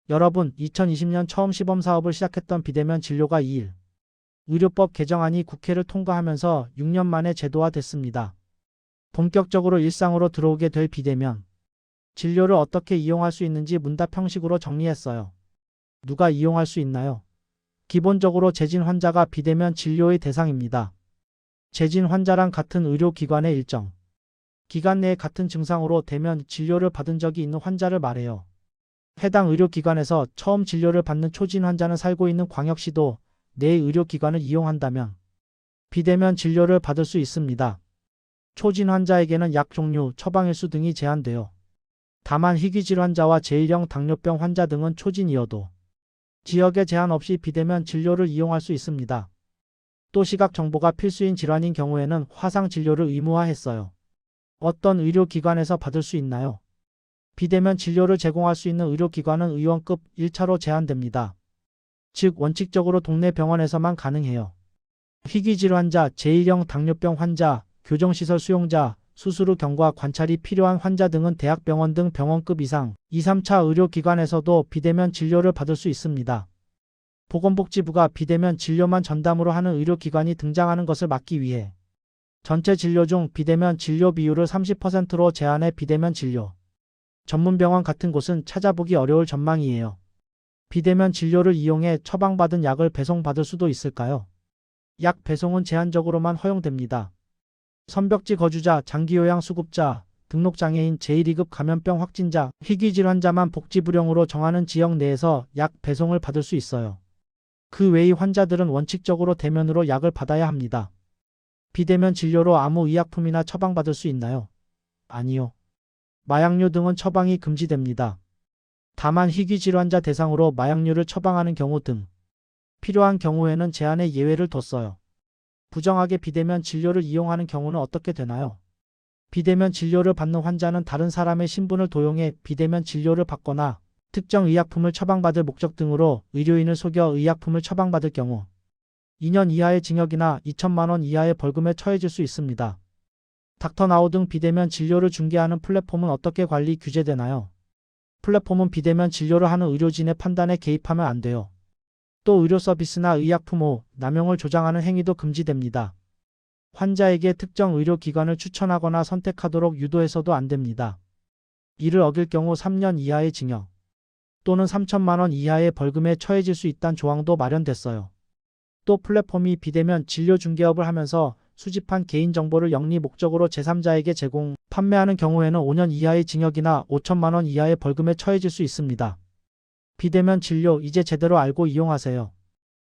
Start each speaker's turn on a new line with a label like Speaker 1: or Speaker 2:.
Speaker 1: 여러분, 2020년 처음 시범사업을 시작했던 비대면 진료가 2일 의료법 개정안이 국회를 통과하면서 6년 만에 제도화됐습니다. 본격적으로 일상으로 들어오게 될 비대면 진료를 어떻게 이용할 수 있는지 문답 형식으로 정리했어요. 누가 이용할 수 있나요? 기본적으로 재진 환자가 비대면 진료의 대상입니다. 재진 환자랑 같은 의료기관의 일정 기간 내에 같은 증상으로 대면 진료를 받은 적이 있는 환자를 말해요. 해당 의료기관에서 처음 진료를 받는 초진 환자는 살고 있는 광역시도 내 의료기관을 이용한다면 비대면 진료를 받을 수 있습니다. 초진 환자에게는 약 종류, 처방일수 등이 제한돼요. 다만 희귀질 환자와 제1형 당뇨병 환자 등은 초진이어도 지역에 제한 없이 비대면 진료를 이용할 수 있습니다. 또 시각 정보가 필수인 질환인 경우에는 화상 진료를 의무화했어요. 어떤 의료기관에서 받을 수 있나요? 비대면 진료를 제공할 수 있는 의료기관은 의원급 1차로 제한됩니다. 즉 원칙적으로 동네 병원에서만 가능해요. 희귀질 환자, 제1형 당뇨병 환자, 교정시설 수용자, 수술 후 경과 관찰이 필요한 환자 등은 대학병원 등 병원급 이상 2, 3차 의료기관에서도 비대면 진료를 받을 수 있습니다. 보건복지부가 비대면 진료만 전담으로 하는 의료기관이 등장하는 것을 막기 위해 전체 진료 중 비대면 진료 비율을 30%로 제한해 비대면 진료 전문병원 같은 곳은 찾아보기 어려울 전망이에요. 비대면 진료를 이용해 처방받은 약을 배송받을 수도 있을까요? 약 배송은 제한적으로만 허용됩니다. 선벽지 거주자, 장기요양 수급자, 등록장애인, 제1, 2급 감염병 확진자, 희귀질 환자만 복지부령으로 정하는 지역 내에서 약 배송을 받을 수 있어요. 그 외의 환자들은 원칙적으로 대면으로 약을 받아야 합니다. 비대면 진료로 아무 의약품이나 처방받을 수 있나요? 아니요. 마약류 등은 처방이 금지됩니다. 다만 희귀질 환자 대상으로 마약류를 처방하는 경우 등 필요한 경우에는 제한의 예외를 뒀어요. 부정하게 비대면 진료를 이용하는 경우는 어떻게 되나요? 비대면 진료를 받는 환자는 다른 사람의 신분을 도용해 비대면 진료를 받거나 특정 의약품을 처방받을 목적 등으로 의료인을 속여 의약품을 처방받을 경우 2년 이하의 징역이나 2천만 원 이하의 벌금에 처해질 수 있습니다. 닥터나우 등 비대면 진료를 중개하는 플랫폼은 어떻게 관리 규제되나요? 플랫폼은 비대면 진료를 하는 의료진의 판단에 개입하면 안 돼요. 또 의료 서비스나 의약품 호 남용을 조장하는 행위도 금지됩니다. 환자에게 특정 의료기관을 추천하거나 선택하도록 유도해서도 안 됩니다. 이를 어길 경우 3년 이하의 징역 또는 3천만 원 이하의 벌금에 처해질 수 있다는 조항도 마련됐어요. 또 플랫폼이 비대면 진료 중개업을 하면서 수집한 개인정보를 영리 목적으로 제3자에게 제공, 판매하는 경우에는 5년 이하의 징역이나 5천만 원 이하의 벌금에 처해질 수 있습니다. 비대면 진료 이제 제대로 알고 이용하세요.